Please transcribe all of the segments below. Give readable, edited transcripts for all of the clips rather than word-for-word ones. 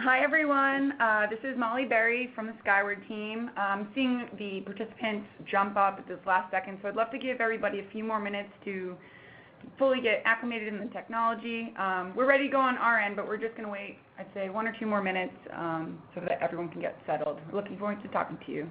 Hi everyone, this is Molly Berry from the Skyword team. Seeing the participants jump up at this last second, so I'd love to give everybody a few more minutes to fully get acclimated in the technology. We're ready to go on our end, but we're just going to wait, I'd say, 1 or 2 more minutes so that everyone can get settled. Looking forward to talking to you.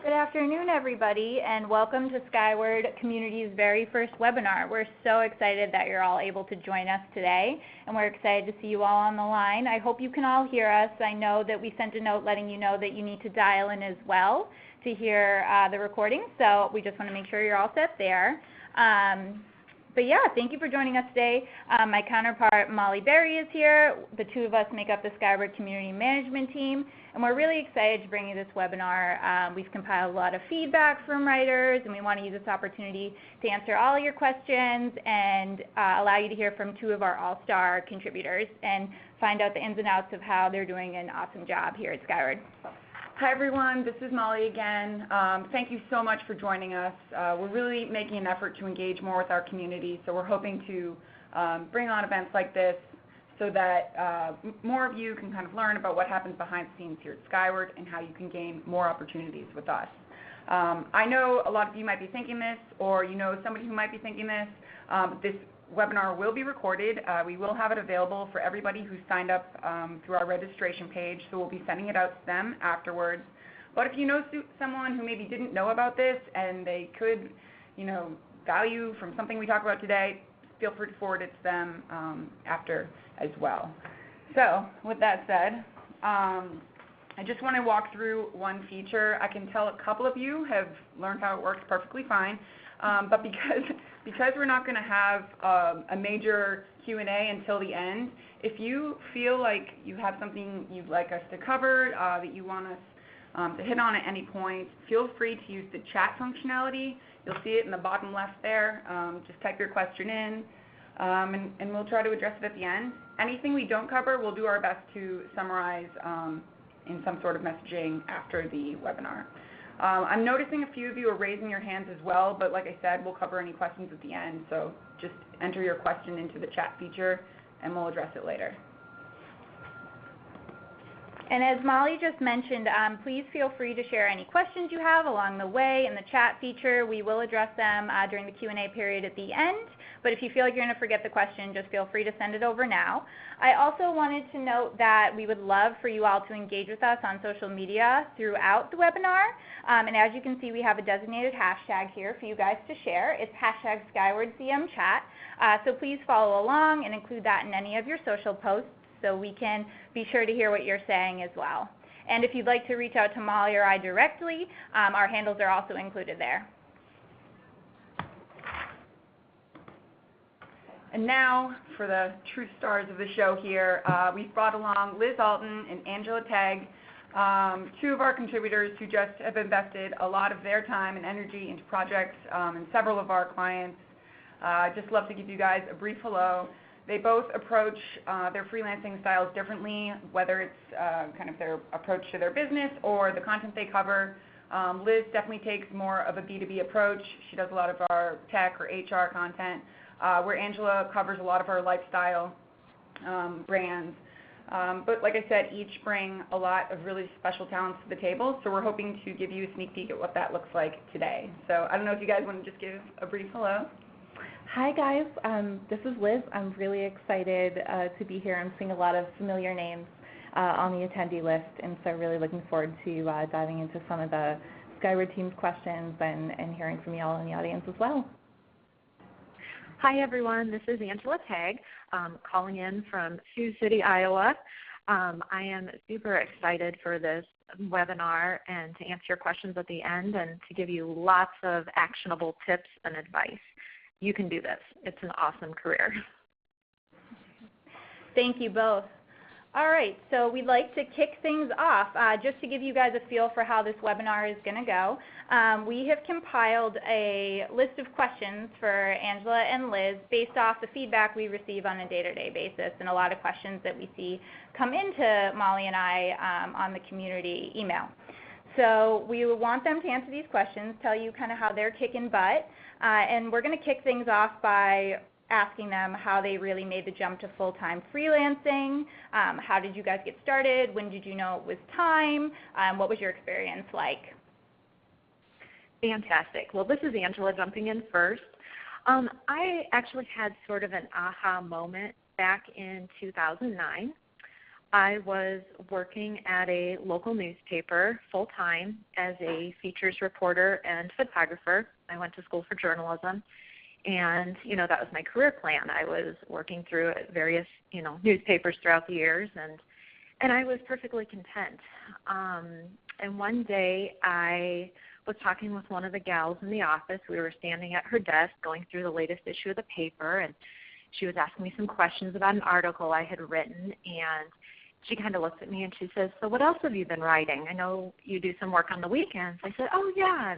Good afternoon, everybody, and welcome to Skyword Community's very first webinar. We're so excited that you're all able to join us today, and we're excited to see you all on the line. I hope you can all hear us. I know that we sent a note letting you know that you need to dial in as well to hear the recording, so we just want to make sure you're all set there. But yeah, thank you for joining us today. My counterpart, Molly Berry, is here. The two of us make up the Skyword Community Management team, and we're really excited to bring you this webinar. We've compiled a lot of feedback from writers, and we want to use this opportunity to answer all your questions and allow you to hear from 2 of our all-star contributors and find out the ins and outs of how they're doing an awesome job here at Skyword. Hi everyone, this is Molly again. Thank you so much for joining us. We're really making an effort to engage more with our community, so we're hoping to bring on events like this so that more of you can kind of learn about what happens behind the scenes here at Skyword and how you can gain more opportunities with us. I know a lot of you might be thinking this, or you know somebody who might be thinking this. This webinar will be recorded. We will have it available for everybody who signed up through our registration page, so we'll be sending it out to them afterwards. But if you know someone who maybe didn't know about this and they could, value from something we talked about today, feel free to forward it to them after as well. So with that said, I just want to walk through one feature. I can tell a couple of you have learned how it works perfectly fine, but because we're not going to have a major Q&A until the end, if you feel like you have something you'd like us to cover, that you want us to hit on at any point, feel free to use the chat functionality. You'll see it in the bottom left there. Just type your question in, and we'll try to address it at the end. Anything we don't cover, we'll do our best to summarize in some sort of messaging after the webinar. I'm noticing a few of you are raising your hands as well, but like I said, we'll cover any questions at the end, so just enter your question into the chat feature and we'll address it later. And as Molly just mentioned, please feel free to share any questions you have along the way in the chat feature. We will address them during the Q&A period at the end, but if you feel like you're going to forget the question, just feel free to send it over now. I also wanted to note that we would love for you all to engage with us on social media throughout the webinar, and as you can see, we have a designated hashtag here for you guys to share. It's #SkywordCMChat, so please follow along and include that in any of your social posts, so we can be sure to hear what you're saying as well. And if you'd like to reach out to Molly or I directly, our handles are also included there. And now for the true stars of the show here, we've brought along Liz Alton and Angela Tague. Two of our contributors who just have invested a lot of their time and energy into projects and several of our clients. I'd just love to give you guys a brief hello. They both approach their freelancing styles differently, whether it's kind of their approach to their business or the content they cover. Liz definitely takes more of a B2B approach. She does a lot of our tech or HR content, where Angela covers a lot of our lifestyle brands. But like I said, each bring a lot of really special talents to the table, so we're hoping to give you a sneak peek at what that looks like today. So I don't know if you guys want to just give a brief hello. Hi guys, this is Liz. I'm really excited to be here. I'm seeing a lot of familiar names on the attendee list, and so really looking forward to diving into some of the Skyword team's questions and hearing from you all in the audience as well. Hi everyone, this is Angela Tague, calling in from Sioux City, Iowa. I am super excited for this webinar and to answer your questions at the end and to give you lots of actionable tips and advice. You can do this. It's an awesome career. Thank you both. All right, so we'd like to kick things off. Just to give you guys a feel for how this webinar is going to go, we have compiled a list of questions for Angela and Liz based off the feedback we receive on a day-to-day basis and a lot of questions that we see come into Molly and I on the community email. So we want them to answer these questions, tell you kind of how they're kicking butt, and we're going to kick things off by asking them how they really made the jump to full-time freelancing. How did you guys get started? When did you know it was time? What was your experience like? Fantastic. Well, this is Angela jumping in first. I actually had sort of an aha moment back in 2009. I was working at a local newspaper full-time as a features reporter and photographer. I went to school for journalism. And, that was my career plan. I was working through various, newspapers throughout the years, and I was perfectly content. And one day I was talking with one of the gals in the office. We were standing at her desk going through the latest issue of the paper, and she was asking me some questions about an article I had written, and she kind of looks at me and she says, "So what else have you been writing? I know you do some work on the weekends." I said, "Oh, yeah."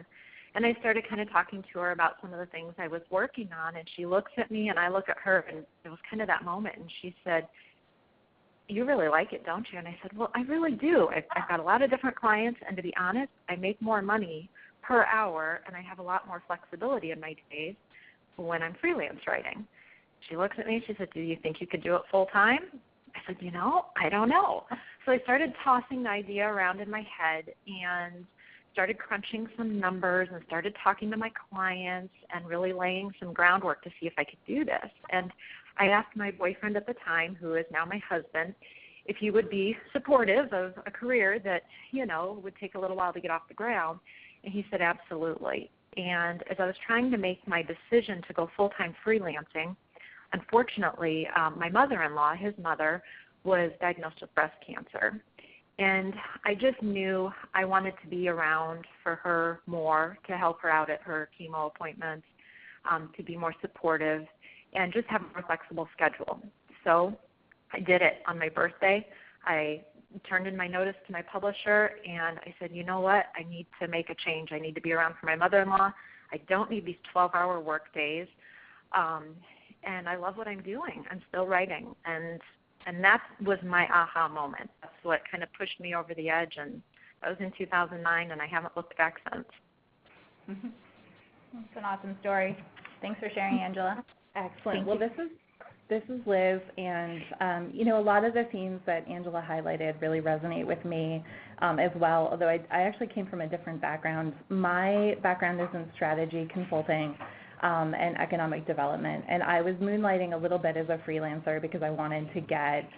And I started kind of talking to her about some of the things I was working on, and she looks at me and I look at her, and it was kind of that moment, and she said, "You really like it, don't you?" And I said, "Well, I really do. I've got a lot of different clients, and to be honest, I make more money per hour, and I have a lot more flexibility in my days when I'm freelance writing." She looks at me and she said, "Do you think you could do it full time?" I said, "I don't know." So I started tossing the idea around in my head and started crunching some numbers and started talking to my clients and really laying some groundwork to see if I could do this. And I asked my boyfriend at the time, who is now my husband, if he would be supportive of a career that, would take a little while to get off the ground. And he said, absolutely. And as I was trying to make my decision to go full-time freelancing, unfortunately, my mother-in-law, his mother, was diagnosed with breast cancer. And I just knew I wanted to be around for her more, to help her out at her chemo appointments, to be more supportive, and just have a more flexible schedule. So I did it on my birthday. I turned in my notice to my publisher, and I said, you know what, I need to make a change. I need to be around for my mother-in-law. I don't need these 12-hour work days. And I love what I'm doing. I'm still writing. And that was my aha moment. That's what kind of pushed me over the edge, and that was in 2009, and I haven't looked back since. That's an awesome story. Thanks for sharing, Angela. Excellent. Well, this is Liz, and a lot of the themes that Angela highlighted really resonate with me as well, although I actually came from a different background. My background is in strategy consulting and economic development, and I was moonlighting a little bit as a freelancer because I wanted to get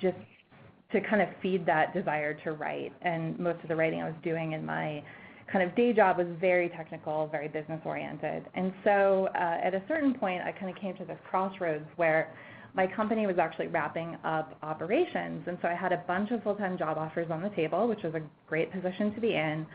just to kind of feed that desire to write, and most of the writing I was doing in my kind of day job was very technical, very business oriented. And so at a certain point I kind of came to this crossroads where my company was actually wrapping up operations, and so I had a bunch of full-time job offers on the table, which was a great position to be in.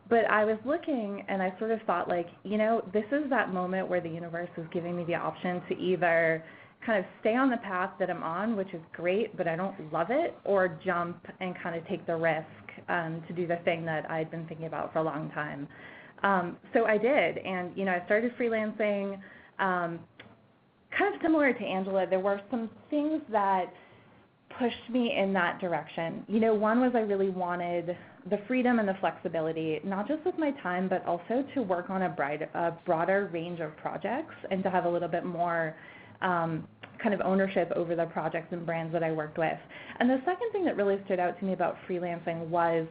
But I was looking, and I sort of thought, this is that moment where the universe is giving me the option to either kind of stay on the path that I'm on, which is great, but I don't love it, or jump and kind of take the risk to do the thing that I'd been thinking about for a long time. So I did, and I started freelancing. Kind of similar to Angela, there were some things that pushed me in that direction. One was I really wanted the freedom and the flexibility, not just with my time, but also to work on a broader range of projects and to have a little bit more kind of ownership over the projects and brands that I worked with. And the second thing that really stood out to me about freelancing was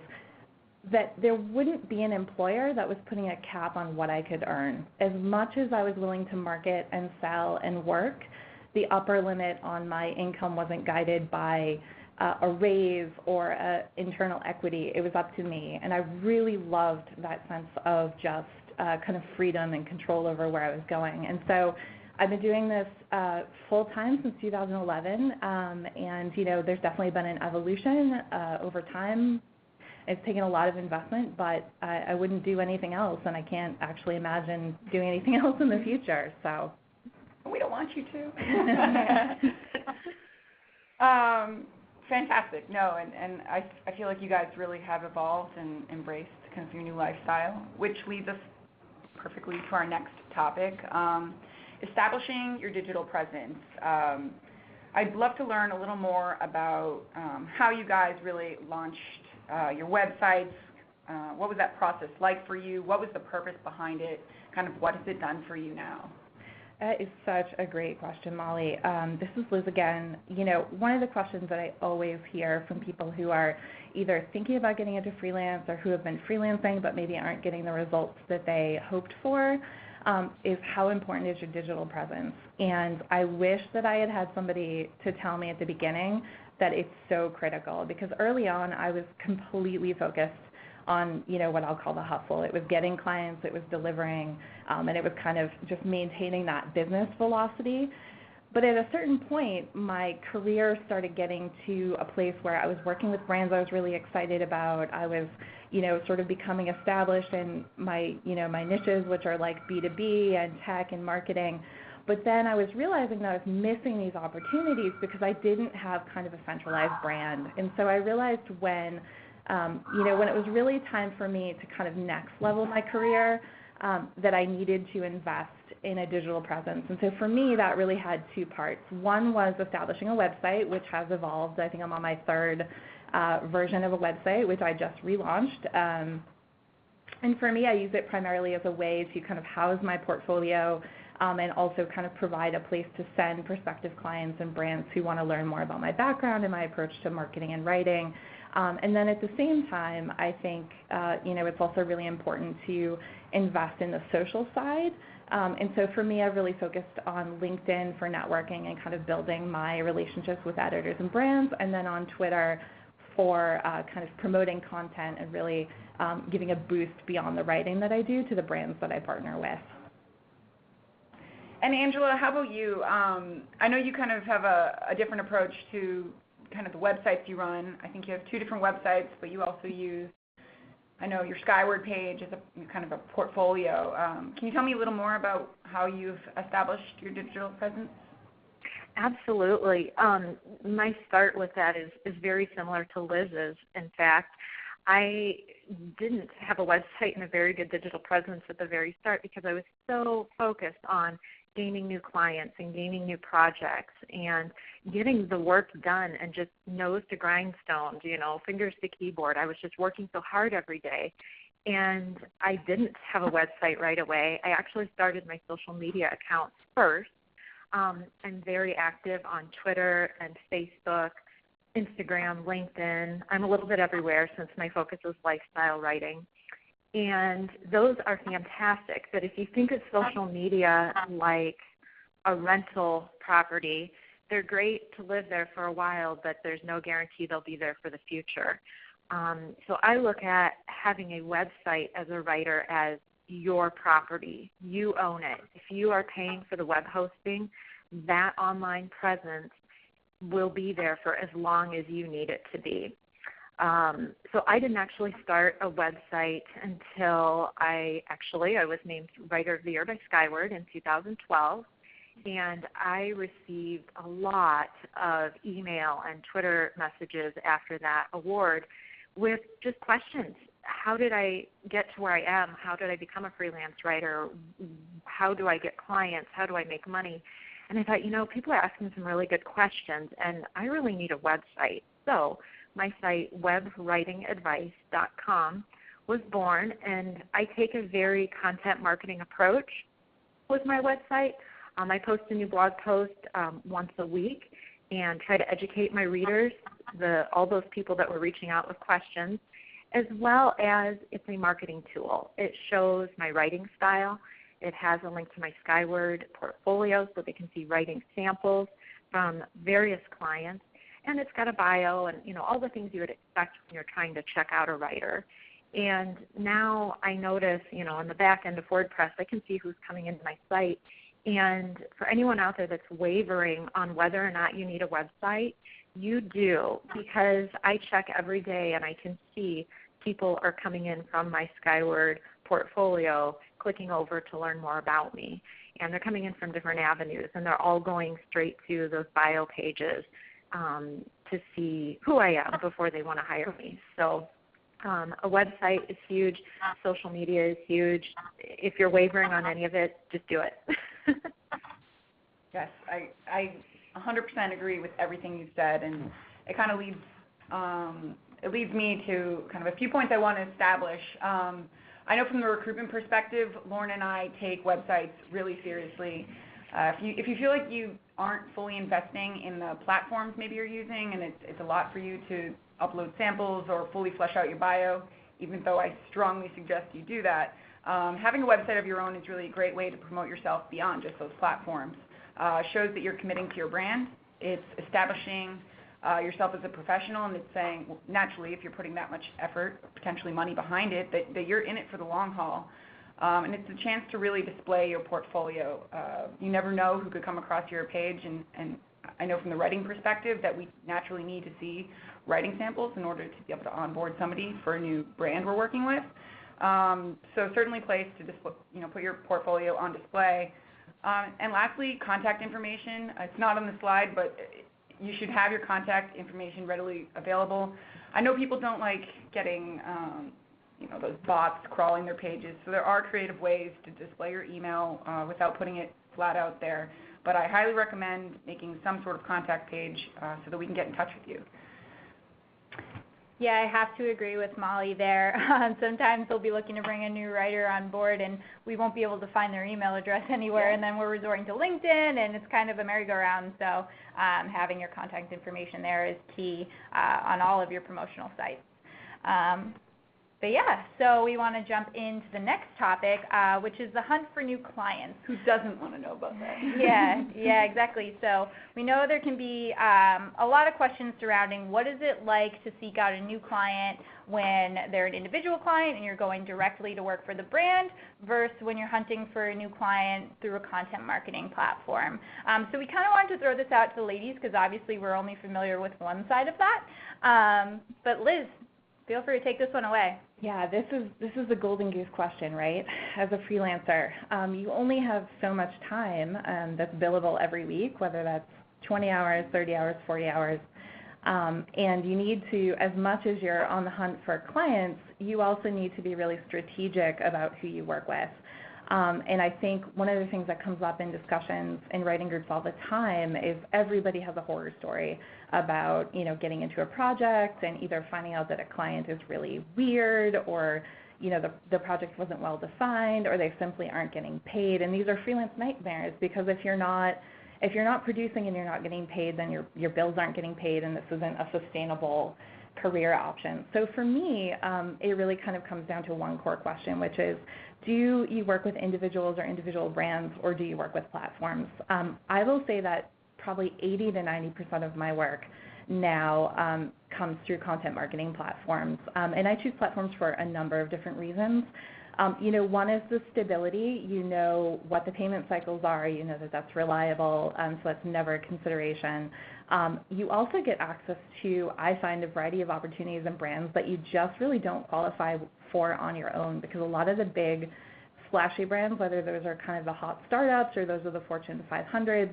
that there wouldn't be an employer that was putting a cap on what I could earn. As much as I was willing to market and sell and work, the upper limit on my income wasn't guided by a raise or internal equity. It was up to me, and I really loved that sense of just kind of freedom and control over where I was going. And so I've been doing this full-time since 2011, and there's definitely been an evolution over time. It's taken a lot of investment, but I wouldn't do anything else, and I can't actually imagine doing anything else in the future. So we don't want you to. Fantastic. No, and I feel like you guys really have evolved and embraced kind of your new lifestyle, which leads us perfectly to our next topic, establishing your digital presence. I'd love to learn a little more about how you guys really launched your websites. What was that process like for you? What was the purpose behind it? Kind of what has it done for you now? That is such a great question, Molly. This is Liz again. One of the questions that I always hear from people who are either thinking about getting into freelance or who have been freelancing but maybe aren't getting the results that they hoped for is how important is your digital presence. And I wish that I had somebody to tell me at the beginning that it's so critical, because early on I was completely focused on what I'll call the hustle. It was getting clients, it was delivering, and it was kind of just maintaining that business velocity. But at a certain point, my career started getting to a place where I was working with brands I was really excited about. I was sort of becoming established in my my niches, which are like B2B and tech and marketing. But then I was realizing that I was missing these opportunities because I didn't have kind of a centralized brand. And so I realized when it was really time for me to kind of next level my career, that I needed to invest in a digital presence. And so for me, that really had two parts. One was establishing a website, which has evolved. I think I'm on my third version of a website, which I just relaunched. And for me, I use it primarily as a way to kind of house my portfolio, and also kind of provide a place to send prospective clients and brands who want to learn more about my background and my approach to marketing and writing. And then at the same time, I think it's also really important to invest in the social side. And so for me, I've really focused on LinkedIn for networking and kind of building my relationships with editors and brands, and then on Twitter for kind of promoting content and really giving a boost beyond the writing that I do to the brands that I partner with. And Angela, how about you? I know you kind of have a different approach to kind of the websites you run. I think you have two different websites, but you also use, I know your Skyword page is a kind of a portfolio. Can you tell me a little more about how you've established your digital presence? Absolutely. My start with that is very similar to Liz's. In fact, I didn't have a website and a very good digital presence at the very start because I was so focused on gaining new clients and gaining new projects and getting the work done and just nose to grindstone, fingers to keyboard. I was just working so hard every day. And I didn't have a website right away. I actually started my social media accounts first. I'm very active on Twitter and Facebook, Instagram, LinkedIn. I'm a little bit everywhere since my focus is lifestyle writing. And those are fantastic. But if you think of social media like a rental property, they're great to live there for a while, but there's no guarantee they'll be there for the future. So I look at having a website as a writer as your property. You own it. If you are paying for the web hosting, that online presence will be there for as long as you need it to be. So I didn't actually start a website until I was named Writer of the Year by Skyword in 2012. And I received a lot of email and Twitter messages after that award with just questions. How did I get to where I am? How did I become a freelance writer? How do I get clients? How do I make money? And I thought, people are asking some really good questions, and I really need a website. So my site, webwritingadvice.com, was born, and I take a very content marketing approach with my website. I post a new blog post once a week and try to educate my readers, all those people that were reaching out with questions, as well as it's a marketing tool. It shows my writing style. It has a link to my Skyword portfolio so they can see writing samples from various clients. And it's got a bio and, all the things you would expect when you're trying to check out a writer. And now I notice, on the back end of WordPress, I can see who's coming into my site. And for anyone out there that's wavering on whether or not you need a website, you do, because I check every day and I can see people are coming in from my Skyword portfolio, clicking over to learn more about me. And they're coming in from different avenues, and they're all going straight to those bio pages to see who I am before they want to hire me. So a website is huge. Social media is huge. If you're wavering on any of it, just do it. Yes, I 100% agree with everything you've said, and it kind of leads me to kind of a few points I want to establish. I know from the recruitment perspective, Lauren and I take websites really seriously. If you feel like you aren't fully investing in the platforms maybe you're using, and it's a lot for you to upload samples or fully flesh out your bio, even though I strongly suggest you do that, having a website of your own is really a great way to promote yourself beyond just those platforms. Shows that you're committing to your brand. It's establishing yourself as a professional, and it's saying, well, naturally, if you're putting that much effort, potentially money behind it, that you're in it for the long haul. And it's a chance to really display your portfolio. You never know who could come across your page, and I know from the writing perspective that we naturally need to see writing samples in order to be able to onboard somebody for a new brand we're working with. So certainly a place to put your portfolio on display. And lastly, contact information. It's not on the slide, but you should have your contact information readily available. I know people don't like getting those bots crawling their pages, so there are creative ways to display your email without putting it flat out there. But I highly recommend making some sort of contact page so that we can get in touch with you. Yeah, I have to agree with Molly there. Sometimes they'll be looking to bring a new writer on board, and we won't be able to find their email address anywhere, and then we're resorting to LinkedIn, and it's kind of a merry-go-round. So having your contact information there is key on all of your promotional sites. But yeah, so we want to jump into the next topic, which is the hunt for new clients. Who doesn't want to know about that? Yeah, exactly. So we know there can be a lot of questions surrounding what is it like to seek out a new client when they're an individual client and you're going directly to work for the brand versus when you're hunting for a new client through a content marketing platform. So we kind of wanted to throw this out to the ladies because obviously we're only familiar with one side of that. But Liz, feel free to take this one away. Yeah, this is the golden goose question, right? As a freelancer, you only have so much time that's billable every week, whether that's 20 hours, 30 hours, 40 hours. And you need to, as much as you're on the hunt for clients, you also need to be really strategic about who you work with. And I think one of the things that comes up in discussions in writing groups all the time is everybody has a horror story about, getting into a project and either finding out that a client is really weird or, the project wasn't well defined or they simply aren't getting paid. And these are freelance nightmares because if you're not producing and you're not getting paid, then your bills aren't getting paid and this isn't a sustainable career option. So for me, it really kind of comes down to one core question, which is, do you work with individuals or individual brands, or do you work with platforms? I will say that probably 80 to 90% of my work now comes through content marketing platforms. And I choose platforms for a number of different reasons. One is the stability. You know what the payment cycles are. You know that that's reliable, so that's never a consideration. You also get access to, I find, a variety of opportunities and brands that you just really don't qualify for on your own because a lot of the big splashy brands, whether those are kind of the hot startups or those are the Fortune 500s,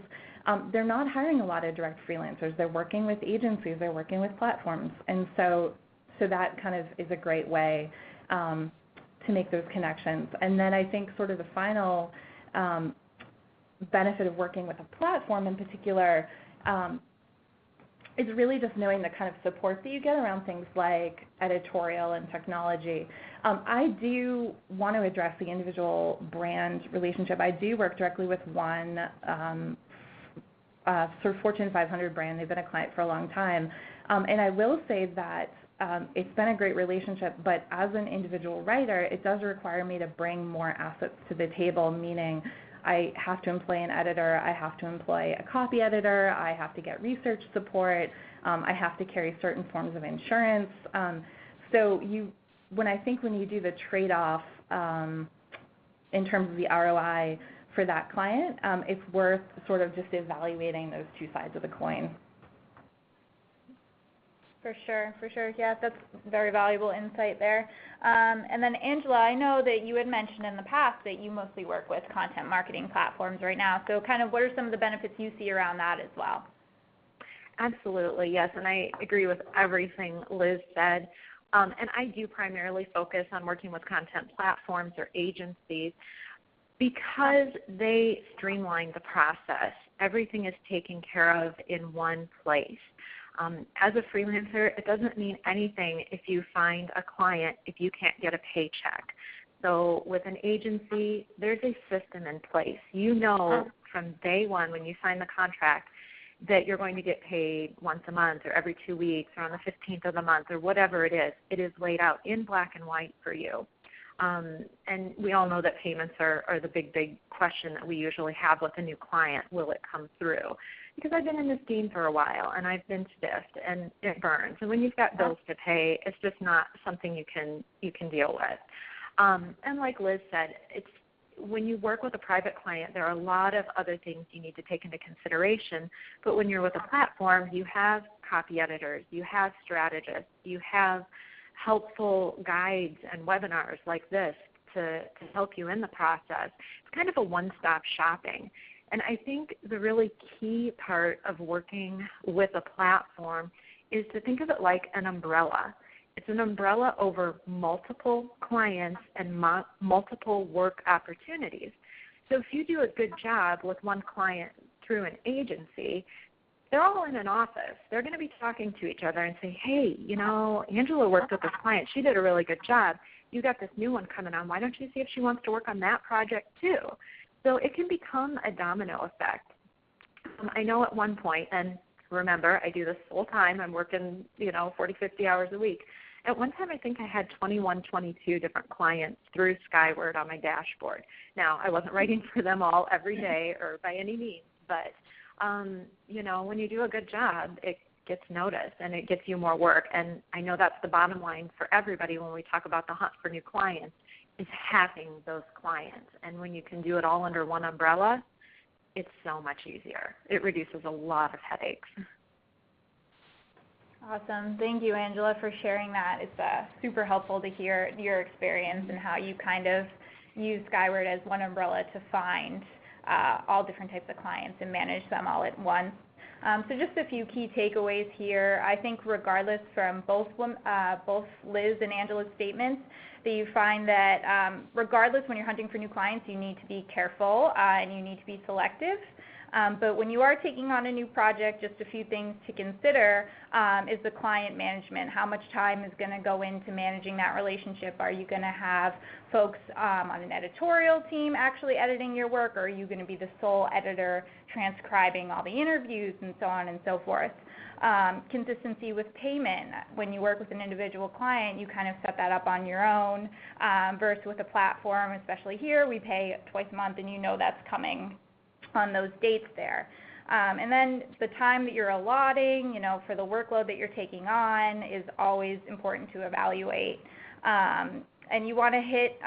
they're not hiring a lot of direct freelancers. They're working with agencies. They're working with platforms. And so that kind of is a great way to make those connections. And then I think sort of the final benefit of working with a platform in particular is really just knowing the kind of support that you get around things like editorial and technology. I do want to address the individual brand relationship. I do work directly with one sort of Fortune 500 brand. They've been a client for a long time. And I will say that it's been a great relationship, but as an individual writer, it does require me to bring more assets to the table, meaning I have to employ an editor, I have to employ a copy editor, I have to get research support, I have to carry certain forms of insurance. So when you do the trade-off in terms of the ROI for that client, it's worth sort of just evaluating those two sides of the coin. For sure. Yeah, that's very valuable insight there. And then Angela, I know that you had mentioned in the past that you mostly work with content marketing platforms right now. So kind of what are some of the benefits you see around that as well? Absolutely, yes, and I agree with everything Liz said. And I do primarily focus on working with content platforms or agencies because they streamline the process. Everything is taken care of in one place. As a freelancer, it doesn't mean anything if you find a client if you can't get a paycheck. So with an agency, there's a system in place. You know from day one when you sign the contract that you're going to get paid once a month or every 2 weeks or on the 15th of the month or whatever it is. It is laid out in black and white for you. And we all know that payments are the big question that we usually have with a new client. Will it come through? Because I've been in this game for a while, and I've been stiffed, and it burns. And when you've got bills to pay, it's just not something you can deal with. And like Liz said, when you work with a private client, there are a lot of other things you need to take into consideration. But when you're with a platform, you have copy editors, you have strategists, you have helpful guides and webinars like this to help you in the process. It's kind of a one-stop shopping. And I think the really key part of working with a platform is to think of it like an umbrella. It's an umbrella over multiple clients and multiple work opportunities. So if you do a good job with one client through an agency, they're all in an office. They're going to be talking to each other and say, hey, Angela worked with this client. She did a really good job. You got this new one coming on. Why don't you see if she wants to work on that project too? So it can become a domino effect. I know at one point, and remember, I do this full time. I'm working, 40, 50 hours a week. At one time, I think I had 21, 22 different clients through Skyword on my dashboard. Now, I wasn't writing for them all every day or by any means, but, when you do a good job, it gets noticed and it gets you more work. And I know that's the bottom line for everybody when we talk about the hunt for new clients, is having those clients. And when you can do it all under one umbrella, it's so much easier. It reduces a lot of headaches. Awesome. Thank you, Angela, for sharing that. It's super helpful to hear your experience and how you kind of use Skyword as one umbrella to find all different types of clients and manage them all at once. So just a few key takeaways here. I think regardless from both Liz and Angela's statements, that you find that regardless when you're hunting for new clients, you need to be careful and you need to be selective. But when you are taking on a new project, just a few things to consider is the client management. How much time is going to go into managing that relationship? Are you going to have folks on an editorial team actually editing your work, or are you going to be the sole editor transcribing all the interviews and so on and so forth? Consistency with payment. When you work with an individual client, you kind of set that up on your own versus with a platform, especially here, we pay twice a month and you know that's coming on those dates there. And then the time that you're allotting, for the workload that you're taking on is always important to evaluate. And you want to hit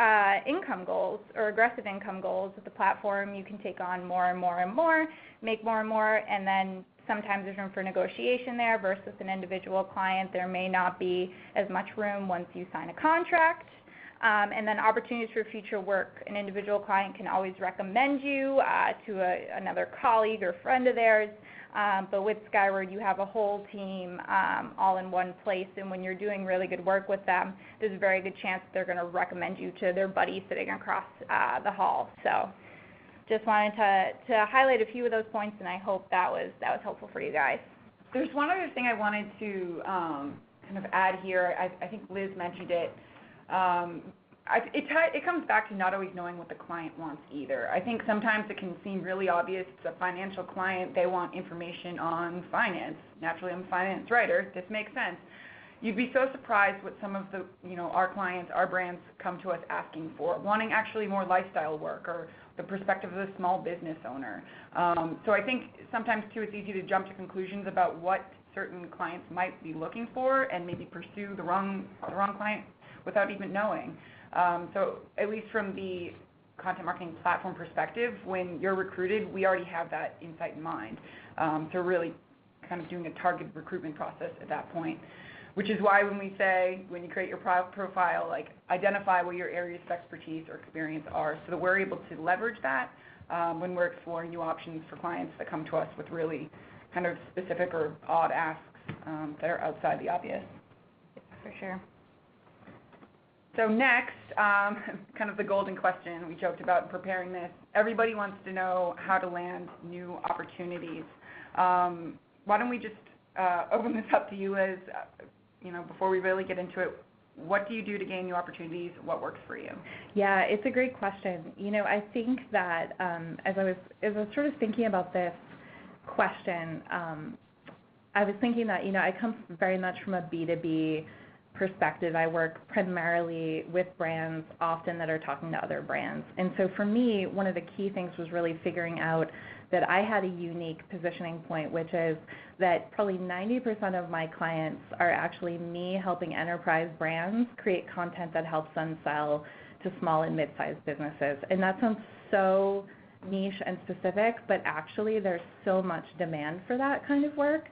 income goals or aggressive income goals. With the platform, you can take on more and more and more, make more and more, and then sometimes there's room for negotiation there versus with an individual client. There may not be as much room once you sign a contract. And then opportunities for future work. An individual client can always recommend you to another colleague or friend of theirs. But with Skyword, you have a whole team all in one place, and when you're doing really good work with them, there's a very good chance they're going to recommend you to their buddy sitting across the hall. So just wanted to highlight a few of those points, and I hope that was helpful for you guys. There's one other thing I wanted to kind of add here. I think Liz mentioned it. It comes back to not always knowing what the client wants either. I think sometimes it can seem really obvious. It's a financial client. They want information on finance. Naturally, I'm a finance writer. This makes sense. You'd be so surprised what some of the, our clients, our brands come to us asking for, wanting actually more lifestyle work or the perspective of the small business owner. So I think sometimes, too, it's easy to jump to conclusions about what certain clients might be looking for and maybe pursue the wrong client without even knowing. So at least from the content marketing platform perspective, when you're recruited, we already have that insight in mind. So really kind of doing a targeted recruitment process at that point, which is why when we say, when you create your profile, like identify what your areas of expertise or experience are so that we're able to leverage that when we're exploring new options for clients that come to us with really kind of specific or odd asks that are outside the obvious. For sure. So next, kind of the golden question we joked about in preparing this. Everybody wants to know how to land new opportunities. Why don't we just open this up to you, Liz, before we really get into it. What do you do to gain new opportunities? What works for you? Yeah, it's a great question. I think that as I was sort of thinking about this question, I was thinking that, I come very much from a B2B perspective. I work primarily with brands often that are talking to other brands. And so for me, one of the key things was really figuring out that I had a unique positioning point, which is that probably 90% of my clients are actually me helping enterprise brands create content that helps them sell to small and mid-sized businesses. And that sounds so niche and specific, but actually there's so much demand for that kind of work.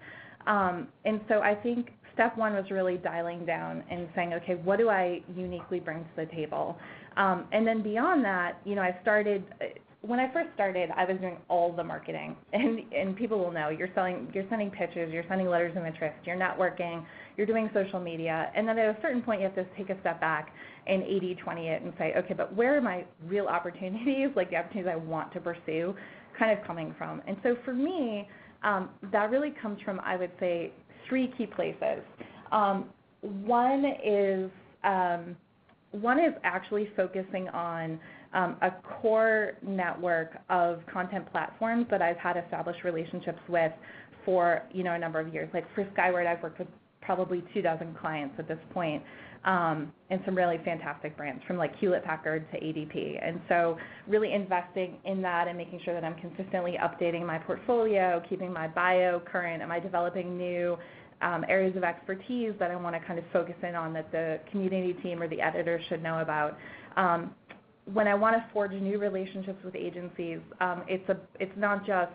And so I think step one was really dialing down and saying, okay, what do I uniquely bring to the table? And then beyond that, when I first started, I was doing all the marketing, and people will know you're sending pitches, you're sending letters of interest, you're networking, you're doing social media, and then at a certain point you have to take a step back and 80-20 it and say, okay, but where are my real opportunities, like the opportunities I want to pursue, kind of coming from? And so for me, that really comes from, I would say, three key places. One is actually focusing on a core network of content platforms that I've had established relationships with for a number of years. Like for Skyword, I've worked with probably 24 clients at this point, and some really fantastic brands from like Hewlett-Packard to ADP. And so really investing in that and making sure that I'm consistently updating my portfolio, keeping my bio current. Am I developing new areas of expertise that I want to kind of focus in on that the community team or the editor should know about? When I want to forge new relationships with agencies, it's not just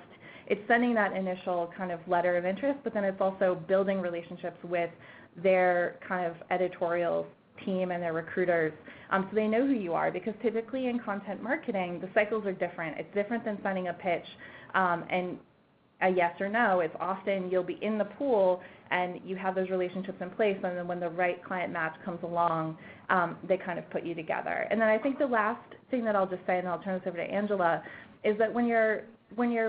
sending that initial kind of letter of interest, but then it's also building relationships with their kind of editorial team and their recruiters, so they know who you are, because typically in content marketing, the cycles are different. It's different than sending a pitch and a yes or no. It's often you'll be in the pool and you have those relationships in place, and then when the right client match comes along, they kind of put you together. And then I think the last thing that I'll just say, and I'll turn this over to Angela, is that when you're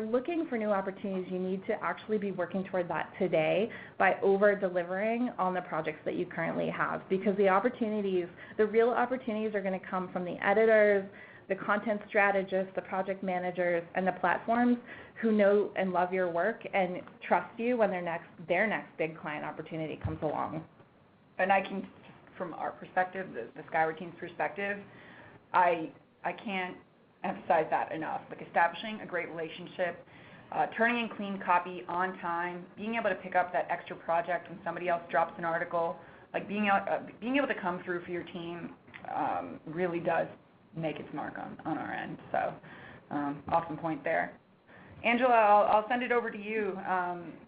looking for new opportunities, you need to actually be working toward that today by over-delivering on the projects that you currently have, because the real opportunities are going to come from the editors, the content strategists, the project managers, and the platforms who know and love your work and trust you when their next big client opportunity comes along. And I can, from our perspective, the Skyword team's perspective, I can't emphasize that enough. Like establishing a great relationship, turning in clean copy on time, being able to pick up that extra project when somebody else drops an article, like being able to come through for your team really does make its mark on our end. So awesome point there. Angela, I'll send it over to you.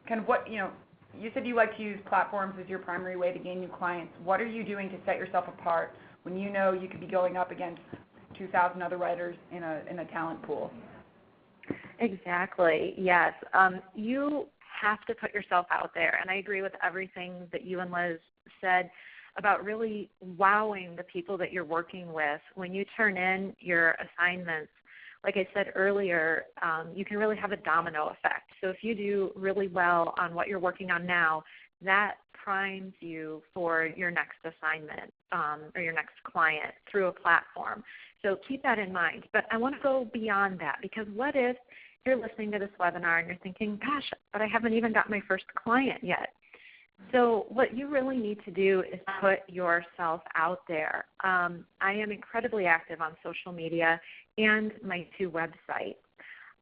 Kind of what, you said you like to use platforms as your primary way to gain new clients. What are you doing to set yourself apart when you know you could be going up against 2,000 other writers in a talent pool. Exactly, yes. You have to put yourself out there, and I agree with everything that you and Liz said about really wowing the people that you're working with. When you turn in your assignments, like I said earlier, you can really have a domino effect. So if you do really well on what you're working on now, that primes you for your next assignment or your next client through a platform. So keep that in mind. But I want to go beyond that, because what if you're listening to this webinar and you're thinking, gosh, but I haven't even got my first client yet. So what you really need to do is put yourself out there. I am incredibly active on social media and my 2 websites.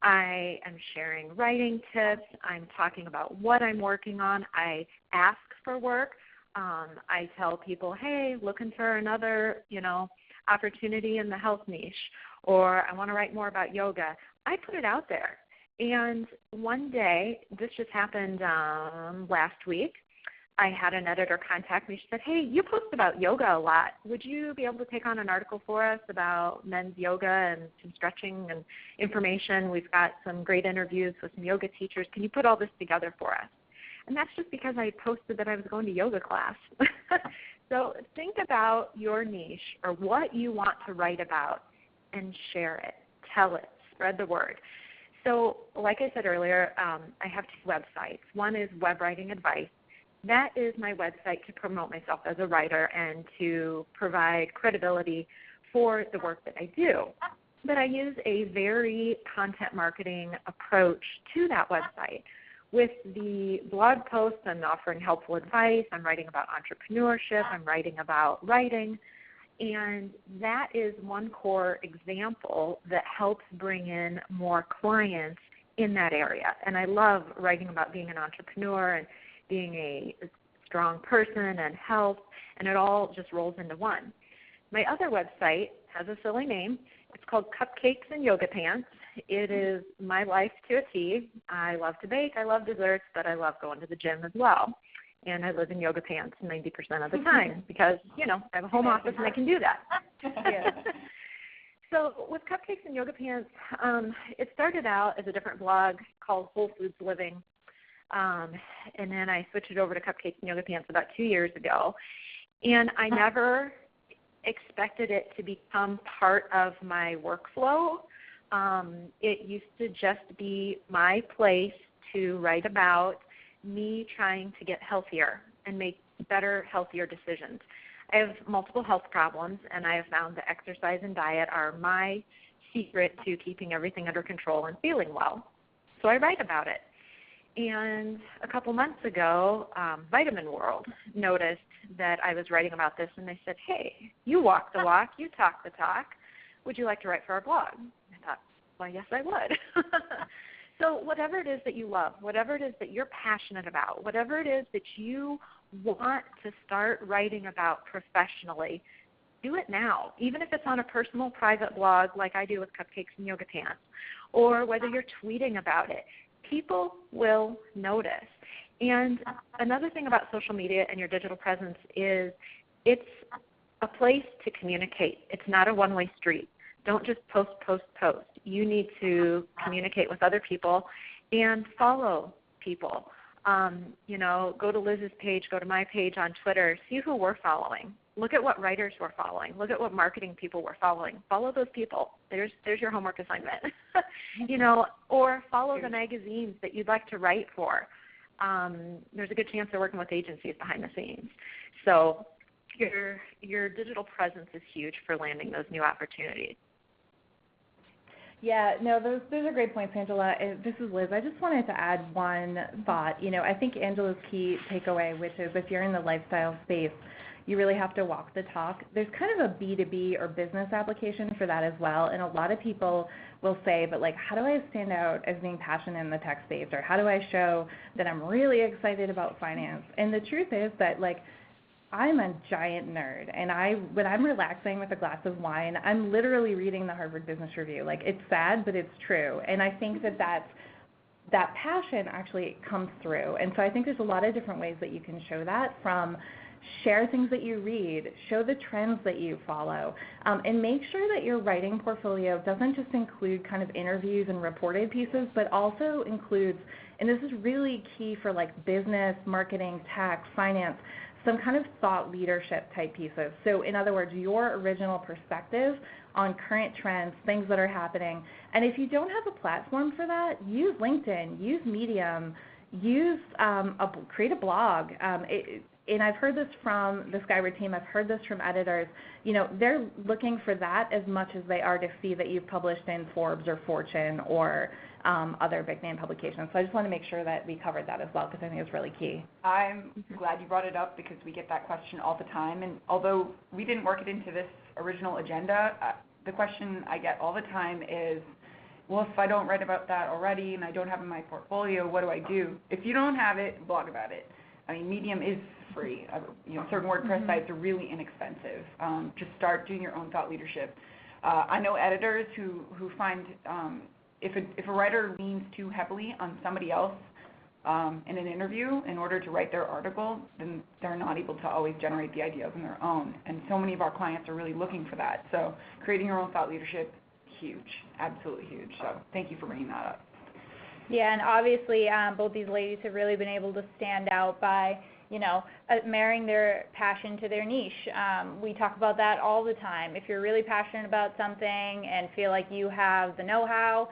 I am sharing writing tips. I'm talking about what I'm working on. I ask for work. I tell people, hey, looking for another, opportunity in the health niche, or I want to write more about yoga. I put it out there. And one day, this just happened last week, I had an editor contact me. She said, hey, you post about yoga a lot. Would you be able to take on an article for us about men's yoga and some stretching and information? We've got some great interviews with some yoga teachers. Can you put all this together for us? And that's just because I posted that I was going to yoga class. So think about your niche or what you want to write about and share it. Tell it. Spread the word. So like I said earlier, I have 2 websites. One is Web Writing Advice. That is my website to promote myself as a writer and to provide credibility for the work that I do. But I use a very content marketing approach to that website. With the blog posts, I'm offering helpful advice. I'm writing about entrepreneurship. I'm writing about writing. And that is one core example that helps bring in more clients in that area. And I love writing about being an entrepreneur and being a strong person and health, and it all just rolls into one. My other website has a silly name. It's called Cupcakes and Yoga Pants. It is my life to a T. I love to bake, I love desserts, but I love going to the gym as well. And I live in yoga pants 90% of the time because, I have a home office and I can do that. Yeah. So with Cupcakes and Yoga Pants, it started out as a different blog called Whole Foods Living. And then I switched it over to Cupcakes and Yoga Pants about 2 years ago. And I never expected it to become part of my workflow. It used to just be my place to write about me trying to get healthier and make better, healthier decisions. I have multiple health problems, and I have found that exercise and diet are my secret to keeping everything under control and feeling well. So I write about it. And a couple months ago, Vitamin World noticed that I was writing about this, and they said, hey, you walk the walk, you talk the talk. Would you like to write for our blog? I thought, well, yes, I would. So whatever it is that you love, whatever it is that you're passionate about, whatever it is that you want to start writing about professionally, do it now, even if it's on a personal private blog like I do with Cupcakes and Yoga Pants, or whether you're tweeting about it. People will notice. And another thing about social media and your digital presence is it's a place to communicate. It's not a one-way street. Don't just post. You need to communicate with other people and follow people. Go to Liz's page, go to my page on Twitter, see who we're following. Look at what writers we're following. Look at what marketing people we're following. Follow those people. There's your homework assignment. Or follow the magazines that you'd like to write for. There's a good chance they're working with agencies behind the scenes. So your digital presence is huge for landing those new opportunities. Yeah, no, those are great points, Angela. This is Liz. I just wanted to add one thought. I think Angela's key takeaway, which is if you're in the lifestyle space, you really have to walk the talk. There's kind of a B2B or business application for that as well, and a lot of people will say, but how do I stand out as being passionate in the tech space, or how do I show that I'm really excited about finance? And the truth is that, I'm a giant nerd, and when I'm relaxing with a glass of wine, I'm literally reading the Harvard Business Review. It's sad, but it's true. And I think that passion actually comes through. And so I think there's a lot of different ways that you can show that, from share things that you read, show the trends that you follow, and make sure that your writing portfolio doesn't just include kind of interviews and reported pieces, but also includes, and this is really key for like business, marketing, tax, finance, some kind of thought leadership type pieces. So in other words, your original perspective on current trends, things that are happening. And if you don't have a platform for that, use LinkedIn, use Medium, create a blog. And I've heard this from the Skyword team, I've heard this from editors, they're looking for that as much as they are to see that you've published in Forbes or Fortune or other big name publications. So I just want to make sure that we covered that as well, because I think it's really key. I'm glad you brought it up, because we get that question all the time, and although we didn't work it into this original agenda, the question I get all the time is, well, if I don't write about that already and I don't have it in my portfolio, what do I do? If you don't have it, blog about it. I mean, Medium is free. Certain WordPress sites are really inexpensive. Just start doing your own thought leadership. I know editors who find if a writer leans too heavily on somebody else in an interview in order to write their article, then they're not able to always generate the ideas on their own. And so many of our clients are really looking for that. So creating your own thought leadership, huge, absolutely huge. So thank you for bringing that up. Yeah, and obviously both these ladies have really been able to stand out by, marrying their passion to their niche. We talk about that all the time. If you're really passionate about something and feel like you have the know-how,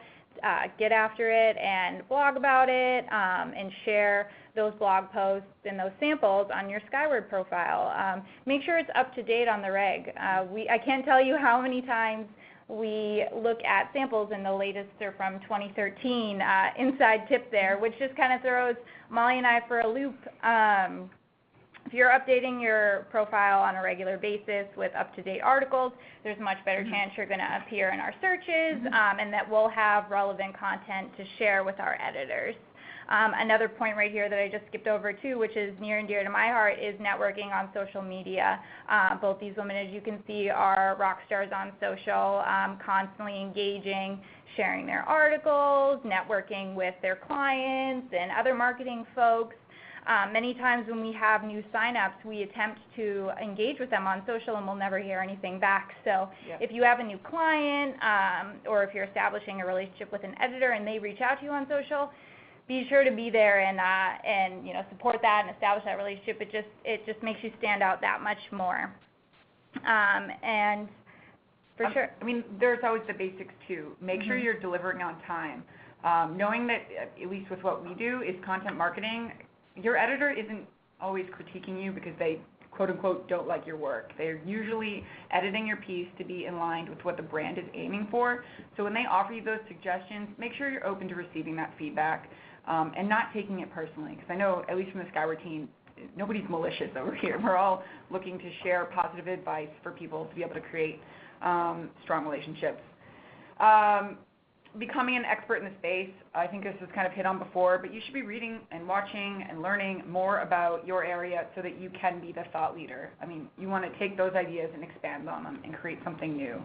get after it and blog about it, and share those blog posts and those samples on your Skyword profile. Make sure it's up to date on the reg. I can't tell you how many times we look at samples, and the latest are from 2013, inside tip there, which just kind of throws Molly and I for a loop. If you're updating your profile on a regular basis with up-to-date articles, there's a much better chance you're going to appear in our searches, and that we'll have relevant content to share with our editors. Another point right here that I just skipped over too, which is near and dear to my heart, is networking on social media. Both these women, as you can see, are rock stars on social, constantly engaging, sharing their articles, networking with their clients and other marketing folks. Many times when we have new signups, we attempt to engage with them on social and we'll never hear anything back. So if you have a new client, or if you're establishing a relationship with an editor and they reach out to you on social, be sure to be there and support that and establish that relationship. It just makes you stand out that much more. And for sure. I mean, there's always the basics too. Make sure you're delivering on time. Knowing that, at least with what we do, is content marketing. Your editor isn't always critiquing you because they, quote unquote, don't like your work. They're usually editing your piece to be in line with what the brand is aiming for. So when they offer you those suggestions, make sure you're open to receiving that feedback, and not taking it personally. Because I know, at least from the Skyword team, nobody's malicious over here. We're all looking to share positive advice for people to be able to create strong relationships. Becoming an expert in the space, I think this was kind of hit on before, but you should be reading and watching and learning more about your area so that you can be the thought leader. I mean, you want to take those ideas and expand on them and create something new.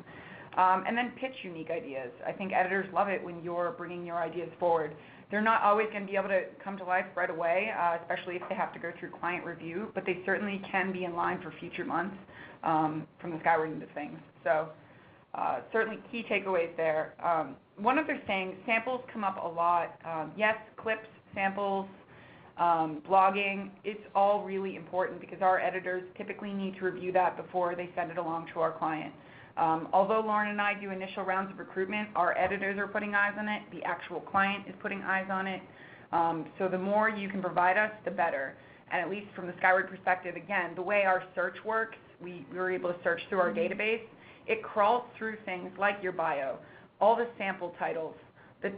And then pitch unique ideas. I think editors love it when you're bringing your ideas forward. They're not always going to be able to come to life right away, especially if they have to go through client review, but they certainly can be in line for future months from the Skyword end of things. So certainly key takeaways there. One other thing, samples come up a lot. Yes, clips, samples, blogging, it's all really important because our editors typically need to review that before they send it along to our client. Although Lauren and I do initial rounds of recruitment, our editors are putting eyes on it, the actual client is putting eyes on it. So the more you can provide us, the better. And at least from the Skyword perspective, again, the way our search works, we were able to search through our database. It crawls through things like your bio, all the sample titles, the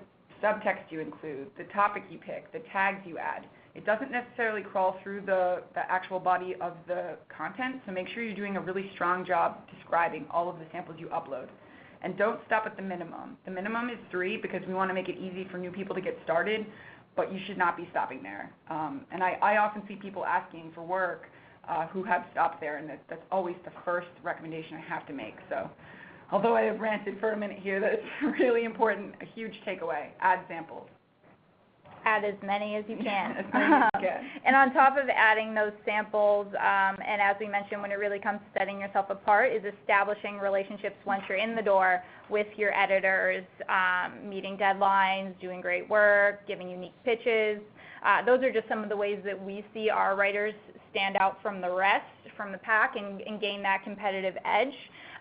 subtext you include, the topic you pick, the tags you add. It doesn't necessarily crawl through the actual body of the content, so make sure you're doing a really strong job describing all of the samples you upload. And don't stop at the minimum. The minimum is 3 because we want to make it easy for new people to get started, but you should not be stopping there. And I often see people asking for work who have stopped there, and that's always the first recommendation I have to make. So although I have ranted for a minute here, that it's really important, a huge takeaway, add samples. Add as many as you can. As many as you can. And on top of adding those samples, and as we mentioned, when it really comes to setting yourself apart, is establishing relationships once you're in the door with your editors, meeting deadlines, doing great work, giving unique pitches. Those are just some of the ways that we see our writers stand out from the rest, from the pack, and gain that competitive edge.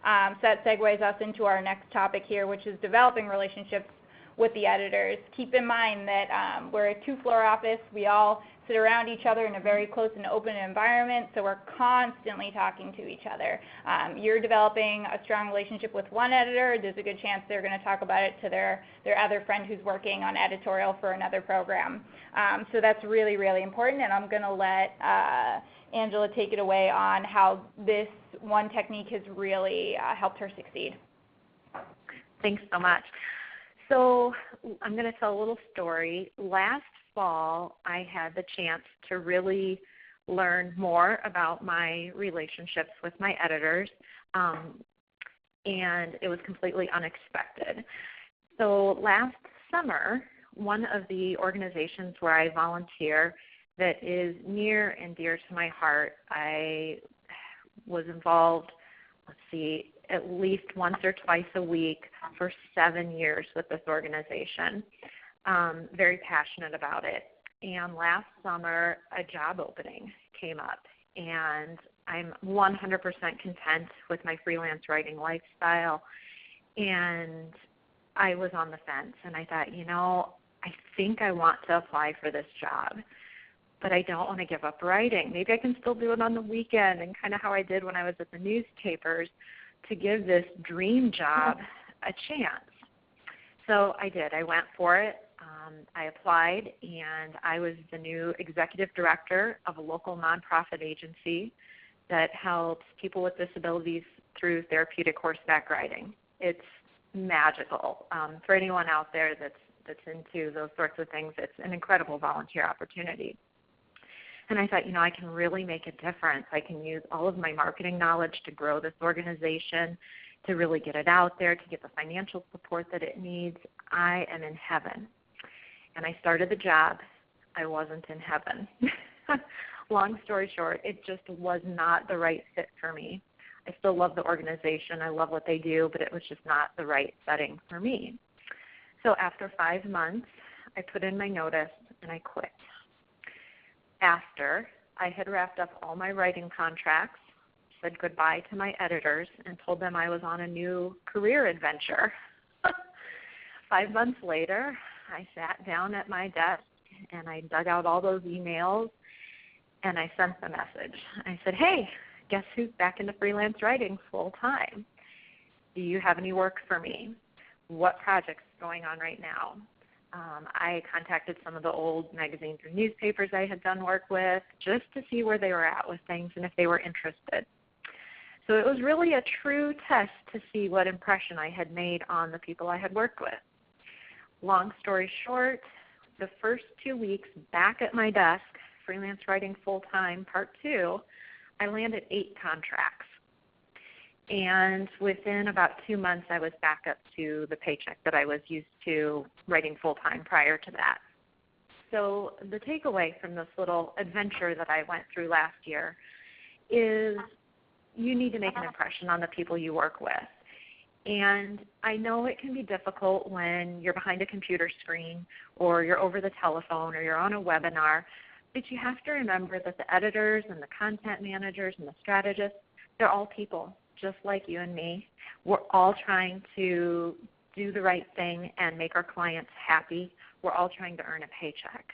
So that segues us into our next topic here, which is developing relationships with the editors. Keep in mind that we're a two-floor office. We all sit around each other in a very close and open environment, so we're constantly talking to each other. You're developing a strong relationship with one editor, there's a good chance they're going to talk about it to their other friend who's working on editorial for another program. So that's really, really important, and I'm going to let Angela take it away on how this one technique has really helped her succeed. Thanks so much. So I'm going to tell a little story. Last fall, I had the chance to really learn more about my relationships with my editors, and it was completely unexpected. So last summer, one of the organizations where I volunteer that is near and dear to my heart, I was involved, at least once or twice a week for 7 years with this organization. Very passionate about it. And last summer, a job opening came up, and I'm 100% content with my freelance writing lifestyle. And I was on the fence, and I thought, I think I want to apply for this job, but I don't want to give up writing. Maybe I can still do it on the weekend, and kind of how I did when I was at the newspapers, to give this dream job a chance. So I did. I went for it. I applied, and I was the new executive director of a local nonprofit agency that helps people with disabilities through therapeutic horseback riding. It's magical. For anyone out there that's into those sorts of things, it's an incredible volunteer opportunity. And I thought, I can really make a difference. I can use all of my marketing knowledge to grow this organization, to really get it out there, to get the financial support that it needs. I am in heaven. And I started the job. I wasn't in heaven. Long story short, it just was not the right fit for me. I still love the organization. I love what they do, but it was just not the right setting for me. So after 5 months, I put in my notice and I quit. After I had wrapped up all my writing contracts, said goodbye to my editors, and told them I was on a new career adventure. 5 months later, I sat down at my desk and I dug out all those emails and I sent the message. I said, hey, guess who's back into freelance writing full time? Do you have any work for me? What project's going on right now? I contacted some of the old magazines or newspapers I had done work with just to see where they were at with things and if they were interested. So it was really a true test to see what impression I had made on the people I had worked with. Long story short, the first 2 weeks back at my desk, freelance writing full-time, part 2, I landed 8 contracts. And within about 2 months, I was back up to the paycheck that I was used to writing full-time prior to that. So the takeaway from this little adventure that I went through last year is you need to make an impression on the people you work with. And I know it can be difficult when you're behind a computer screen or you're over the telephone or you're on a webinar, but you have to remember that the editors and the content managers and the strategists, they're all people just like you and me. We're all trying to do the right thing and make our clients happy. We're all trying to earn a paycheck.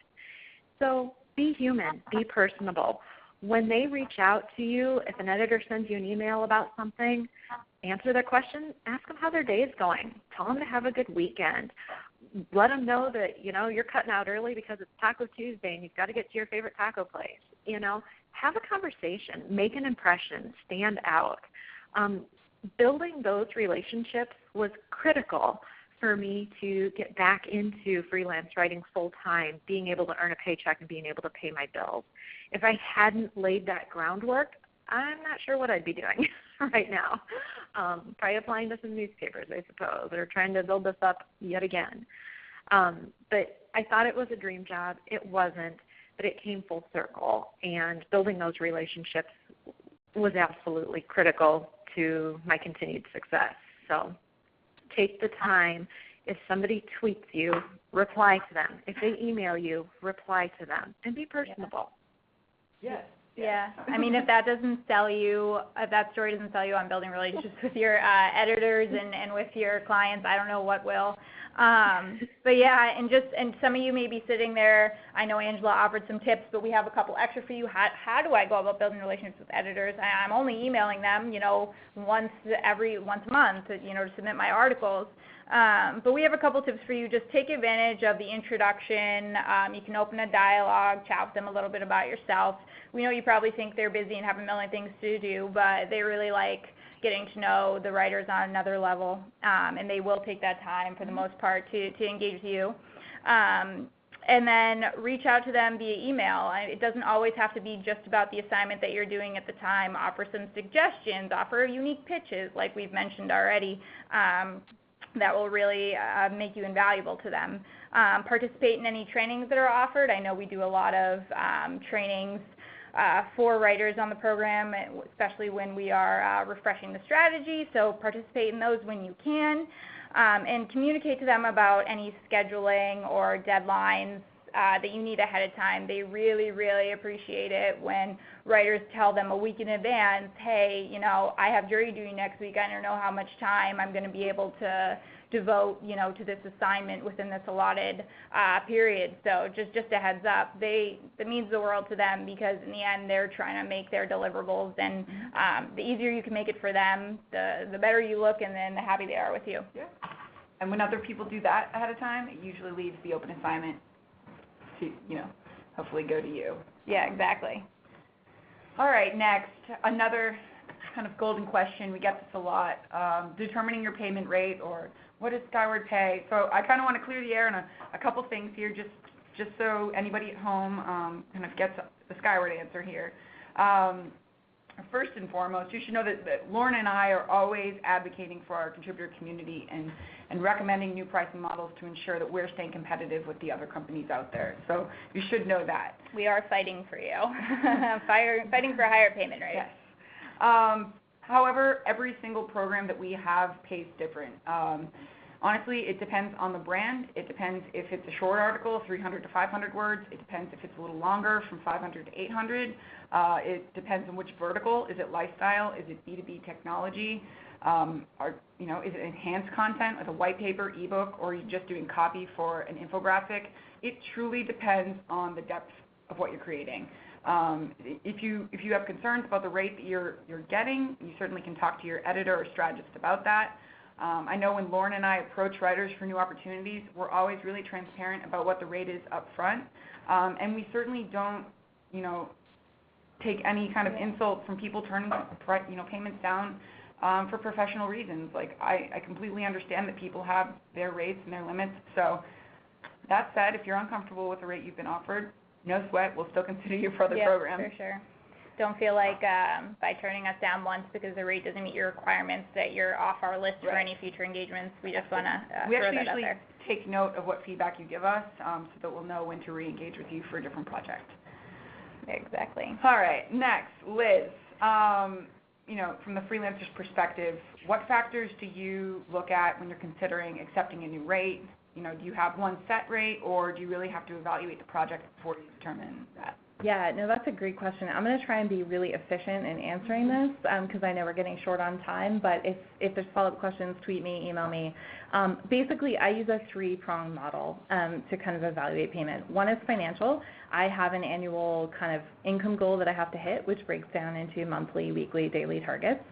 So be human, be personable. When they reach out to you, if an editor sends you an email about something, answer their question, ask them how their day is going. Tell them to have a good weekend. Let them know that, you're cutting out early because it's Taco Tuesday and you've got to get to your favorite taco place. Have a conversation, make an impression, stand out. Building those relationships was critical for me to get back into freelance writing full-time, being able to earn a paycheck and being able to pay my bills. If I hadn't laid that groundwork, I'm not sure what I'd be doing right now. Probably applying to some newspapers, I suppose, or trying to build this up yet again. But I thought it was a dream job. It wasn't, but it came full circle, and building those relationships was absolutely critical to my continued success. So take the time. If somebody tweets you, reply to them. If they email you, reply to them, and be personable. Yes. Yeah. I mean, if that doesn't sell you, if that story doesn't sell you on building relationships with your editors and with your clients, I don't know what will. But yeah, and some of you may be sitting there. I know Angela offered some tips, but we have a couple extra for you. How do I go about building relationships with editors? I'm only emailing them, once a month, to submit my articles. But we have a couple tips for you. Just take advantage of the introduction. You can open a dialogue, chat with them a little bit about yourself. We know you probably think they're busy and have a million things to do, but they really like getting to know the writers on another level, and they will take that time for the most part to engage with you. And then reach out to them via email. It doesn't always have to be just about the assignment that you're doing at the time. Offer some suggestions, offer unique pitches like we've mentioned already. That will really make you invaluable to them. Participate in any trainings that are offered. I know we do a lot of trainings for writers on the program, especially when we are refreshing the strategy, so participate in those when you can, and communicate to them about any scheduling or deadlines that you need ahead of time. They really, really appreciate it when writers tell them a week in advance, hey, I have jury duty next week. I don't know how much time I'm going to be able to devote, to this assignment within this allotted period. So just a heads up. That means the world to them because in the end they're trying to make their deliverables, and the easier you can make it for them, the better you look, and then the happy they are with you. Yeah. And when other people do that ahead of time, it usually leaves the open assignment to, hopefully go to you. Yeah, exactly. All right, next, another kind of golden question. We get this a lot. Determining your payment rate, or what does Skyword pay? So I kind of want to clear the air on a couple things here, just so anybody at home kind of gets the Skyword answer here. First and foremost, you should know that Lauren and I are always advocating for our contributor community and recommending new pricing models to ensure that we're staying competitive with the other companies out there. So you should know that. We are fighting for you. Fighting for a higher payment rate. Yes. However, every single program that we have pays different. Honestly, it depends on the brand. It depends if it's a short article, 300 to 500 words. It depends if it's a little longer, from 500 to 800. It depends on which vertical. Is it lifestyle? Is it B2B technology? Is it enhanced content with a white paper, ebook, or are you just doing copy for an infographic? It truly depends on the depth of what you're creating. If you have concerns about the rate that you're getting, you certainly can talk to your editor or strategist about that. I know when Lauren and I approach writers for new opportunities, we're always really transparent about what the rate is up front, and we certainly don't, take any kind of insult from people turning, payments down for professional reasons. Like I completely understand that people have their rates and their limits. So that said, if you're uncomfortable with the rate you've been offered, no sweat, we'll still consider you for other programs. For sure. Don't feel like by turning us down once because the rate doesn't meet your requirements that you're off our list for any future engagements. We just want to throw that out there. We actually usually take note of what feedback you give us so that we'll know when to re-engage with you for a different project. Exactly. All right, next, Liz. From the freelancer's perspective, what factors do you look at when you're considering accepting a new rate? Do you have one set rate, or do you really have to evaluate the project before you determine that? Yeah, no, that's a great question. I'm going to try and be really efficient in answering this because I know we're getting short on time, but if there's follow-up questions, tweet me, email me. Basically, I use a three-pronged model to kind of evaluate payment. One is financial. I have an annual kind of income goal that I have to hit, which breaks down into monthly, weekly, daily targets.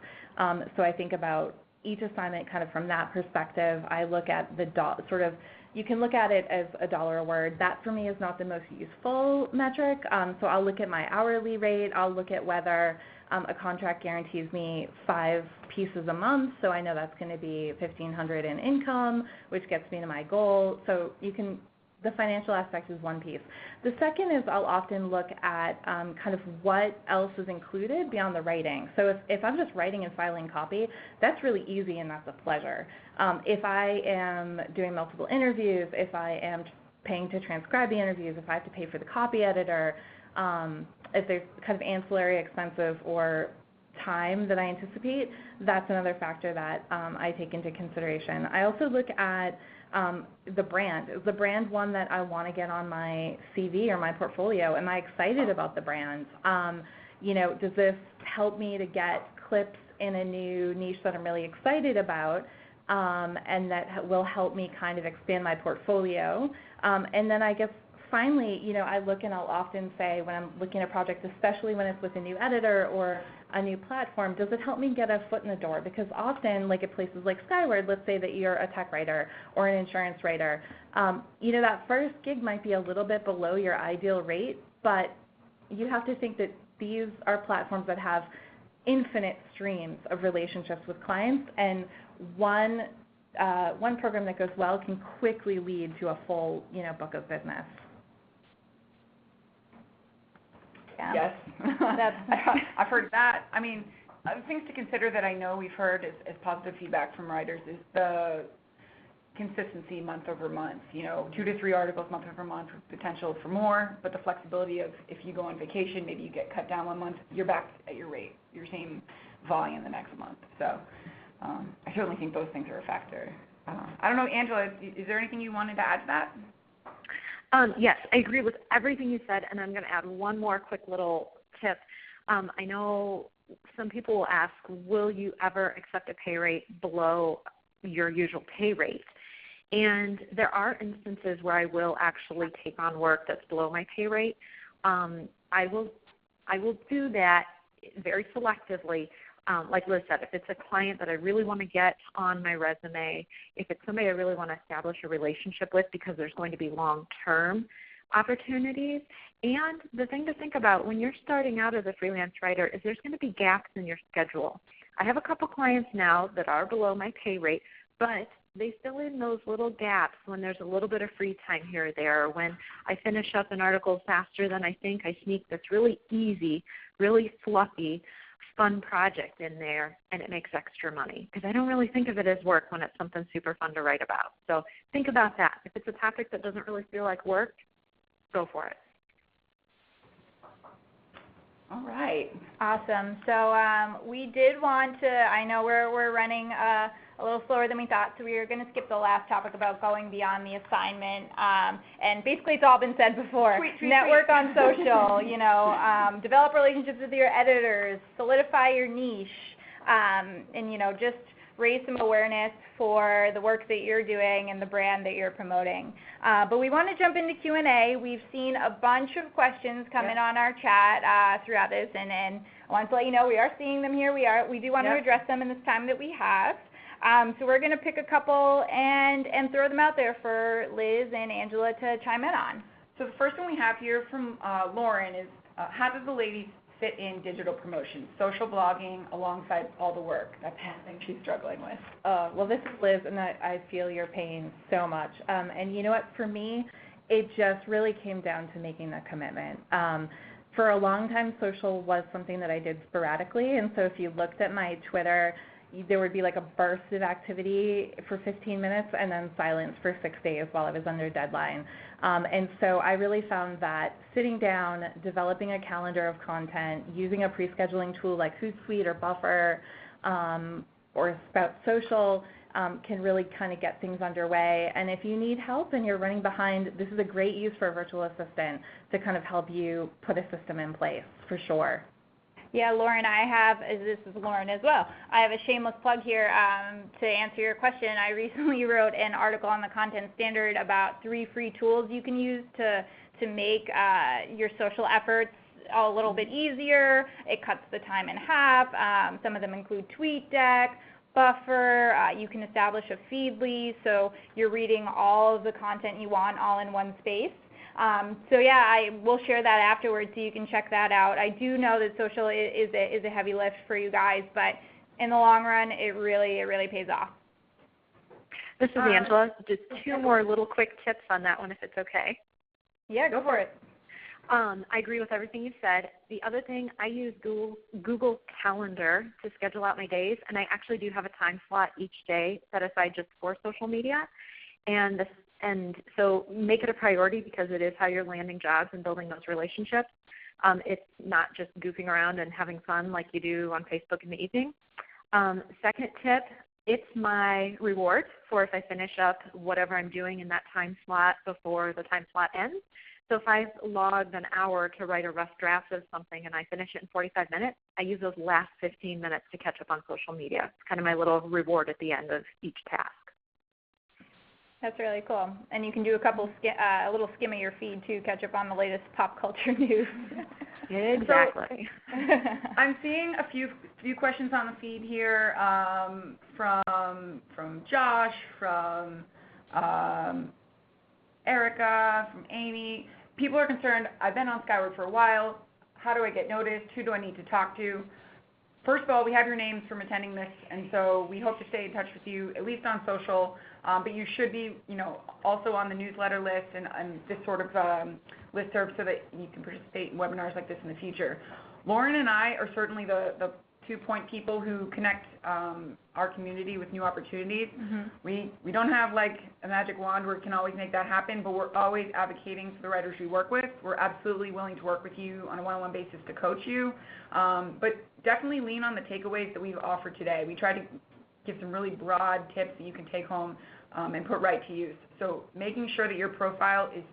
So I think about each assignment kind of from that perspective. I look at the you can look at it as $1 a word. That for me is not the most useful metric. So I'll look at my hourly rate. I'll look at whether a contract guarantees me 5 pieces a month. So I know that's going to be $1,500 in income, which gets me to my goal. So you can the financial aspect is one piece. The second is I'll often look at kind of what else is included beyond the writing. So if I'm just writing and filing copy, that's really easy and that's a pleasure. If I am doing multiple interviews, if I am paying to transcribe the interviews, if I have to pay for the copy editor, if there's kind of ancillary expenses or time that I anticipate, that's another factor that I take into consideration. I also look at the brand. Is the brand one that I want to get on my CV or my portfolio? Am I excited about the brand? Does this help me to get clips in a new niche that I'm really excited about, and that will help me kind of expand my portfolio? And then I guess finally, I look and I'll often say when I'm looking at projects, especially when it's with a new editor or a new platform, does it help me get a foot in the door? Because often, like at places like Skyword, let's say that you're a tech writer or an insurance writer, that first gig might be a little bit below your ideal rate, but you have to think that these are platforms that have infinite streams of relationships with clients, and one program that goes well can quickly lead to a full, book of business. Yeah. Yes. I've heard that. I mean, things to consider that I know we've heard as positive feedback from writers is the consistency month over month. 2 to 3 articles month over month with potential for more, but the flexibility of if you go on vacation, maybe you get cut down 1 month, you're back at your rate, your same volume the next month. So I certainly think those things are a factor. I don't know, Angela, is there anything you wanted to add to that? Yes, I agree with everything you said, and I'm going to add one more quick little tip. I know some people will ask, will you ever accept a pay rate below your usual pay rate? And there are instances where I will actually take on work that's below my pay rate. I will do that very selectively. Like Liz said, if it's a client that I really want to get on my resume, if it's somebody I really want to establish a relationship with because there's going to be long-term opportunities. And the thing to think about when you're starting out as a freelance writer is there's going to be gaps in your schedule. I have a couple clients now that are below my pay rate, but they fill in those little gaps when there's a little bit of free time here or there. When I finish up an article faster than I think, I sneak this really easy, really fluffy, fun project in there, and it makes extra money because I don't really think of it as work when it's something super fun to write about. So think about that. If it's a topic that doesn't really feel like work, go for it. All right. Awesome. So we did want to, I know we're running a little slower than we thought, so we were going to skip the last topic about going beyond the assignment. And basically it's all been said before. Network on social, develop relationships with your editors, solidify your niche, and, just raise some awareness for the work that you're doing and the brand that you're promoting. But we want to jump into Q&A. We've seen a bunch of questions come in on our chat throughout this, and I want to let you know we are seeing them here. We do want to address them in this time that we have. So we're going to pick a couple and throw them out there for Liz and Angela to chime in on. So the first one we have here from Lauren is, how do the ladies fit in digital promotion, social blogging alongside all the work? That's one thing she's struggling with. Well, this is Liz, and I feel your pain so much. And you know what? For me, it just really came down to making the commitment. For a long time, social was something that I did sporadically, and so if you looked at my Twitter, there would be like a burst of activity for 15 minutes and then silence for 6 days while I was under deadline. And so I really found that sitting down, developing a calendar of content, using a pre-scheduling tool like Hootsuite or Buffer or Spout Social can really kind of get things underway. And if you need help and you're running behind, this is a great use for a virtual assistant to kind of help you put a system in place, for sure. Yeah, Lauren, this is Lauren as well. I have a shameless plug here to answer your question. I recently wrote an article on the Content Standard about 3 free tools you can use to make your social efforts a little bit easier. It cuts the time in half. Some of them include TweetDeck, Buffer. You can establish a Feedly, so you're reading all of the content you want all in one space. So yeah, I will share that afterwards so you can check that out. I do know that social is a heavy lift for you guys, but in the long run, it really pays off. This is Angela. Just two more little quick tips on that one, if it's okay. Yeah, go for it. I agree with everything you said. The other thing, I use Google Calendar to schedule out my days, and I actually do have a time slot each day set aside just for social media. And so make it a priority because it is how you're landing jobs and building those relationships. It's not just goofing around and having fun like you do on Facebook in the evening. Second tip, it's my reward for if I finish up whatever I'm doing in that time slot before the time slot ends. So if I've logged an hour to write a rough draft of something and I finish it in 45 minutes, I use those last 15 minutes to catch up on social media. It's kind of my little reward at the end of each task. That's really cool. And you can do a little skim of your feed to catch up on the latest pop culture news. Exactly. So, I'm seeing a few questions on the feed here from Josh, from Erica, from Amy. People are concerned, I've been on Skyword for a while. How do I get noticed? Who do I need to talk to? First of all, we have your names from attending this, and so we hope to stay in touch with you, at least on social. But you should be, also on the newsletter list and this sort of listserv so that you can participate in webinars like this in the future. Lauren and I are certainly the 2-point people who connect our community with new opportunities. We don't have like a magic wand where we can always make that happen, but we're always advocating for the writers we work with. We're absolutely willing to work with you on a one-on-one basis to coach you, but definitely lean on the takeaways that we've offered today. We try to give some really broad tips that you can take home and put right to use. So making sure that your profile is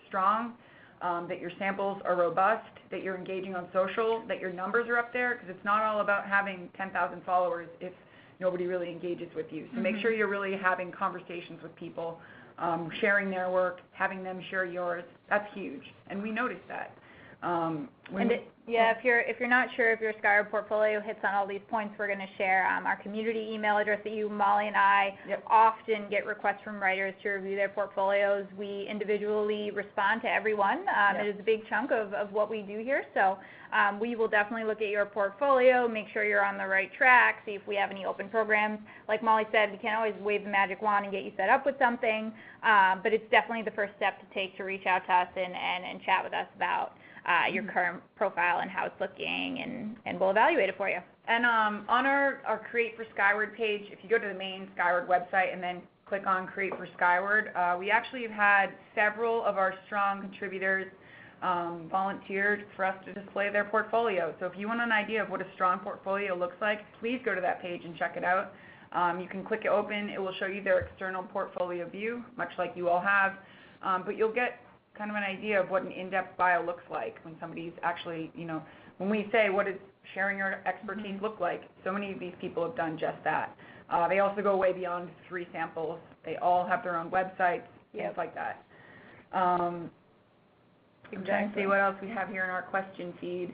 strong, that your samples are robust, that you're engaging on social, that your numbers are up there, because it's not all about having 10,000 followers if nobody really engages with you. So make sure you're really having conversations with people, sharing their work, having them share yours. That's huge, and we notice that. If you're not sure if your Skyword portfolio hits on all these points, we're going to share our community email address that Molly and I often get requests from writers to review their portfolios. We individually respond to everyone. It is a big chunk of what we do here, so we will definitely look at your portfolio, make sure you're on the right track, see if we have any open programs. Like Molly said, we can't always wave the magic wand and get you set up with something, but it's definitely the first step to take to reach out to us and chat with us about your current profile and how it's looking, and we'll evaluate it for you. And on our Create for Skyword page, if you go to the main Skyword website and then click on Create for Skyward, we actually have had several of our strong contributors volunteered for us to display their portfolio. So if you want an idea of what a strong portfolio looks like, please go to that page and check it out. You can click it open. It will show you their external portfolio view, much like you all have, but you'll get kind of an idea of what an in-depth bio looks like when somebody's actually, when we say what does sharing your expertise look like, so many of these people have done just that. They also go way beyond 3 samples. They all have their own websites, things like that. I'm trying to see what else we have here in our question feed.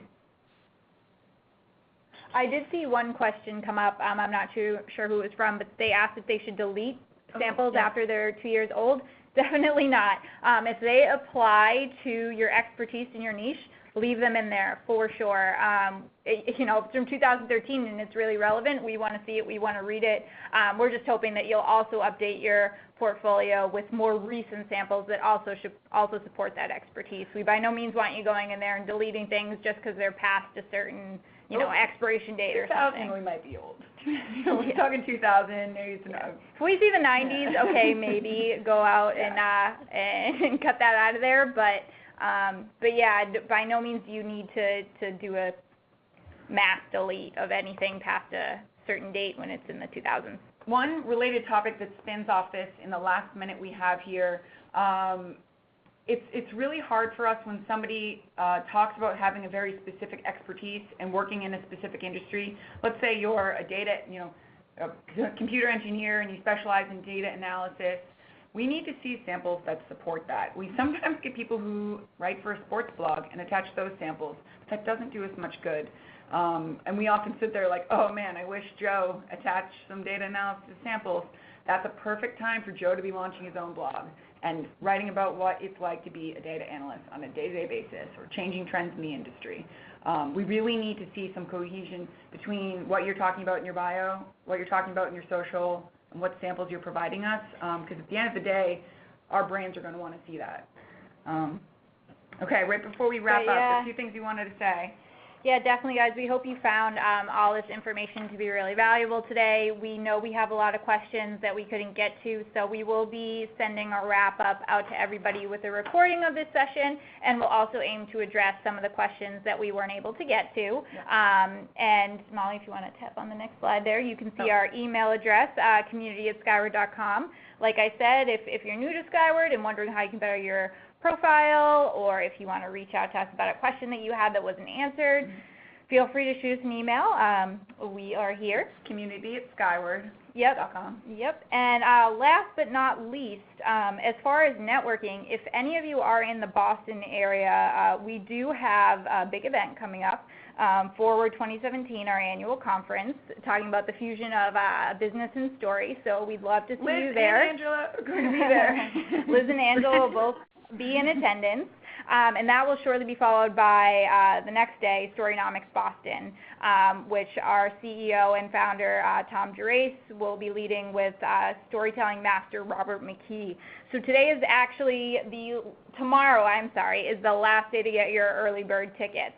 I did see one question come up. I'm not sure who it was from, but they asked if they should delete samples after they're 2 years old. Definitely not. If they apply to your expertise in your niche, leave them in there for sure. If it's from 2013 and it's really relevant, we want to see it, we want to read it. We're just hoping that you'll also update your portfolio with more recent samples that also support that expertise. We by no means want you going in there and deleting things just because they're past a certain expiration date or something. 2000 we might be old. We're talking 2000. If we see the 90s, okay, maybe go out and cut that out of there. But yeah, by no means do you need to do a mass delete of anything past a certain date when it's in the 2000s. One related topic that spins off this in the last minute we have here, it's really hard for us when somebody talks about having a very specific expertise and working in a specific industry. Let's say you're a computer engineer and you specialize in data analysis. We need to see samples that support that. We sometimes get people who write for a sports blog and attach those samples. That doesn't do us much good. And we often sit there like, oh man, I wish Joe attached some data analysis samples. That's a perfect time for Joe to be launching his own blog and writing about what it's like to be a data analyst on a day-to-day basis or changing trends in the industry. We really need to see some cohesion between what you're talking about in your bio, what you're talking about in your social, and what samples you're providing us, because at the end of the day, our brands are going to want to see that. Okay, right before we wrap up, a few things you wanted to say. Yeah, definitely, guys. We hope you found all this information to be really valuable today. We know we have a lot of questions that we couldn't get to, so we will be sending a wrap-up out to everybody with a recording of this session, and we'll also aim to address some of the questions that we weren't able to get to. And Molly, if you want to tap on the next slide there, you can see our email address, community@skyword.com. Like I said, if you're new to Skyword and wondering how you can better your profile, or if you want to reach out to us about a question that you had that wasn't answered, feel free to shoot us an email. We are here. community@skyword.com. Yep. And last but not least, as far as networking, if any of you are in the Boston area, we do have a big event coming up, Forward 2017, our annual conference, talking about the fusion of business and story. So we'd love to see you there. Liz and Angela are going to be there. Liz and Angela will both be in attendance, and that will shortly be followed by the next day, Storynomics Boston, which our CEO and founder, Tom Gerace, will be leading with storytelling master Robert McKee. So today is actually tomorrow is the last day to get your early bird tickets.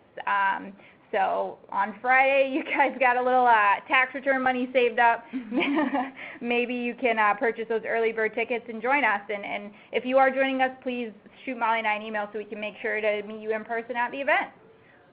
So on Friday, you guys got a little tax return money saved up. Maybe you can purchase those early bird tickets and join us. And if you are joining us, please shoot Molly and I an email so we can make sure to meet you in person at the event.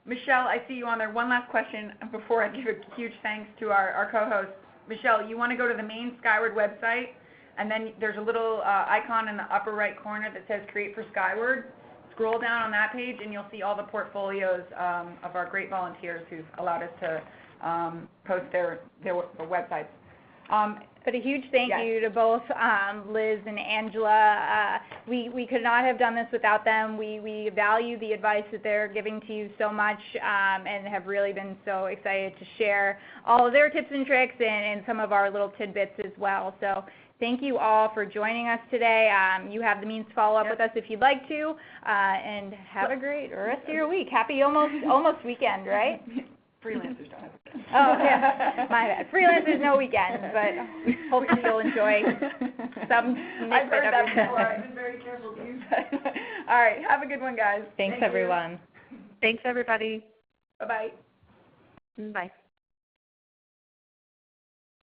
Michelle, I see you on there. One last question before I give a huge thanks to our co-host. Michelle, you want to go to the main Skyward website, and then there's a little icon in the upper right corner that says Create for Skyward. Scroll down on that page and you'll see all the portfolios of our great volunteers who've allowed us to post their websites. But a huge thank you to both Liz and Angela. We could not have done this without them. We value the advice that they're giving to you so much, and have really been so excited to share all of their tips and tricks and some of our little tidbits as well. So thank you all for joining us today. You have the means to follow up with us if you'd like to, and have a great rest of your week. Happy almost weekend, right? Freelancers don't have weekends. Oh, yeah, my bad. Freelancers no weekends, but hopefully you'll enjoy some I've heard that of before. I've been very careful to use that. All right, have a good one, guys. Thanks, everyone. Thanks, everybody. Bye-bye. Bye.